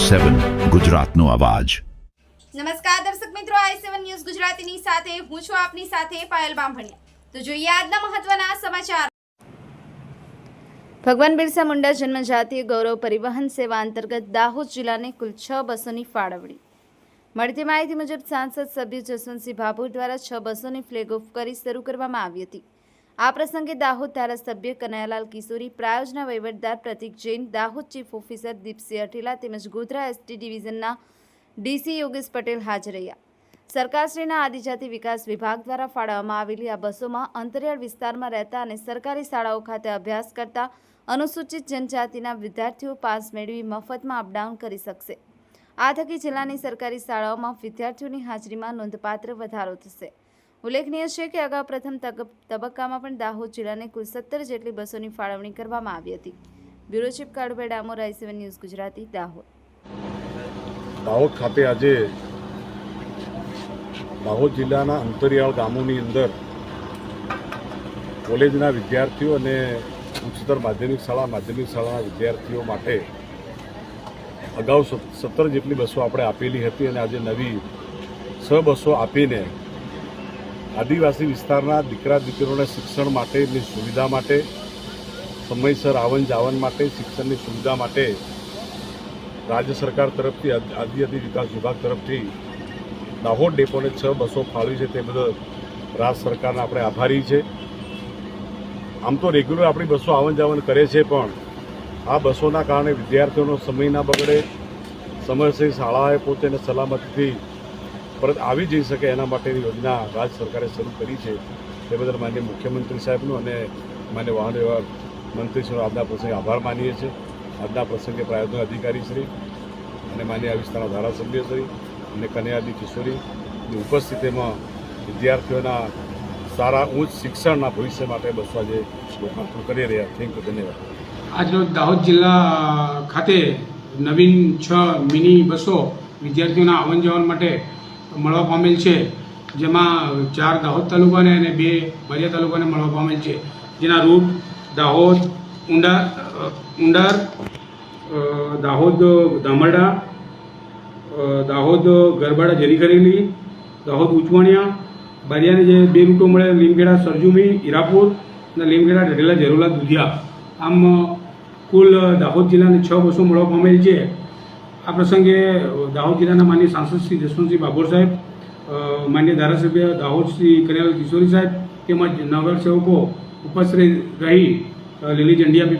i7 ગુજરાતનો અવાજ। નમસ્કાર દર્શક મિત્રો, i7 ન્યૂઝ ગુજરાતીની સાથે હું છું આપની સાથે પાયલ બામભણિયા। તો જોઈએ આજના મહત્વના સમાચાર। ભગવાન બિરસા મુંડા જન્મજાતીય ગૌરવ પરિવહન સેવા અંતર્ગત દાહોદ જિલ્લાને કુલ 6 બસોની ફાળવણી। મળતી માહિતી મુજબ સાંસદ સભ્ય જસવંતસિંહ ભાભોર દ્વારા 6 બસોની ફ્લેગ ઓફ કરી શરૂ કરવામાં આવી હતી। આ પ્રસંગે દાહોદ ધારાસભ્ય કનૈયાલાલ કિશોરી, પ્રાયોજના વહીવટદાર પ્રતિક જૈન, દાહોદ ચીફ ઓફિસર દીપસિંહ અઠેલા તેમજ ગોધરા એસટી ડિવિઝનના ડીસી યોગેશ પટેલ હાજર રહ્યા। સરકારશ્રીના આદિજાતિ વિકાસ વિભાગ દ્વારા ફાળવવામાં આવેલી આ બસોમાં અંતરિયાળ વિસ્તારમાં રહેતા અને સરકારી શાળાઓ ખાતે અભ્યાસ કરતા અનુસૂચિત જનજાતિના વિદ્યાર્થીઓ પાસ મેળવી મફતમાં અપડાઉન કરી શકશે। આ થકી જિલ્લાની સરકારી શાળાઓમાં વિદ્યાર્થીઓની હાજરીમાં નોંધપાત્ર વધારો થશે। ઉલ્લેખનીય છે કે અગાઉ પ્રથમ તબક્કામાં પણ દાહોદ જિલ્લાને કુલ 17 જેટલી બસોની ફાળવણી કરવામાં આવી હતી। Bureau chief Kalubhai Damor, i7 news Gujarati, Dahod. Dahod ખાતે આજે દાહોદ જિલ્લાના અંતરિયાળ ગામોની અંદર કોલેજના વિદ્યાર્થીઓ અને ઉચ્ચતર માધ્યમિક શાળાના વિદ્યાર્થીઓ માટે અગાઉ 17 જેટલી બસો આપણે આપેલી હતી અને આજે નવી 6 બસો આપીને આદિવાસી વિસ્તારના દીકરા દીકરીઓને શિક્ષણ માટેની સુવિધા માટે, સમયસર આવન જાવન માટે, શિક્ષણની સુવિધા માટે રાજ્ય સરકાર તરફથી આદિજાતિ વિકાસ વિભાગ તરફથી દાહોદ ડેપોને 6 બસો ફાળવી છે તે બદલ રાજ્ય સરકારના આપણે આભારી છે। આમ તો રેગ્યુલર આપણી બસો આવન જાવન કરે છે, પણ આ બસોના કારણે વિદ્યાર્થીઓનો સમય ના બગડે, સમયસર શાળાએ પહોંચે અને સલામતીથી પરત આવી જઈ શકે એના માટેની યોજના રાજ્ય સરકારે શરૂ કરી છે। તે બદલ માનનીય મુખ્યમંત્રી સાહેબનો અને માન્ય વાહન વ્યવહાર મંત્રીશ્રીનો આજના પ્રસંગે આભાર માનીએ છીએ। આજના પ્રસંગે પ્રાયોજક અધિકારીશ્રી અને માન્ય આ વિસ્તારના ધારાસભ્યશ્રી અને કનૈયાજી કિશોરીની ઉપસ્થિતિમાં વિદ્યાર્થીઓના સારા ઉચ્ચ શિક્ષણના ભવિષ્ય માટે બસો આજે લોકાર્પણ કરી રહ્યા। થેન્ક યુ, ધન્યવાદ। આજરોજ દાહોદ જિલ્લા ખાતે નવીન 6 મિની બસો વિદ્યાર્થીઓના આવન જવન માટે મળવા પામેલ છે, જેમાં 4 દાહોદ તાલુકાને અને 2 બારિયા તાલુકાને મળવા પામેલ છે, જેના રૂટ દાહોદ ઉંડાર, દાહોદ ધામરડા, દાહોદ ગરબાડા જરીકરેલી, દાહોદ ઉચવાણિયા, બારિયાને જે 2 રૂટો મળે લીમખેડા સરજુમી હીરાપુર અને લીમખેડા ઢઢેલા ઝરોલા દુધિયા। આમ કુલ દાહોદ જિલ્લાની 6 બસો મળવા પામેલ છે। આ પ્રસંગે દાહોદ જિલ્લાના માન્ય સાંસદ શ્રી જસવંતસિંહ ભાભોર સાહેબ, માન્ય ધારાસભ્ય દાહોદ શ્રી કનૈયાલાલ કિશોરી સાહેબ તેમજ નગરસેવકો ઉપસ્થિત રહી લીલી ઝંડી આપી